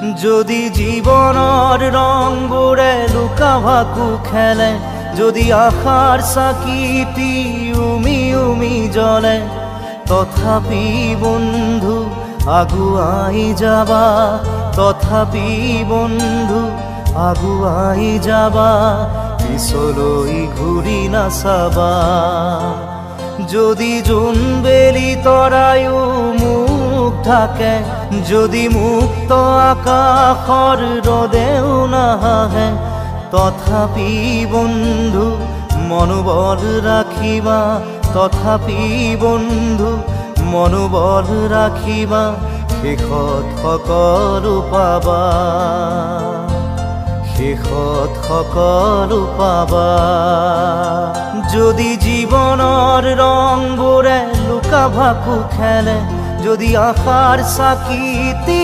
যদি জীবনৰ ৰংবোৰে লুকা ভাকু খেলে, যদি আশাৰ চাকিটি উমি উমি জ্বলে, তথাপি বন্ধু আগুৱাই যাবা, তথাপি বন্ধু আগুৱাই যাবা, পিছলৈ ঘূৰি নাচাবা। যদি জোনবেলি তৰায়ো মুখ ঢাকে, যদি মুক্ত আকাশৰ ৰদেও নাহে, তথাপি বন্ধু মনোবল ৰাখিবা, তথাপি বন্ধু মনোবল ৰাখিবা, শেষত সকলো পাবা, শেষত সকলো পাবা। যদি জীৱনৰ ৰংবোৰে লুকা ভাকু খেলে, যদি আশাৰ চাকিটি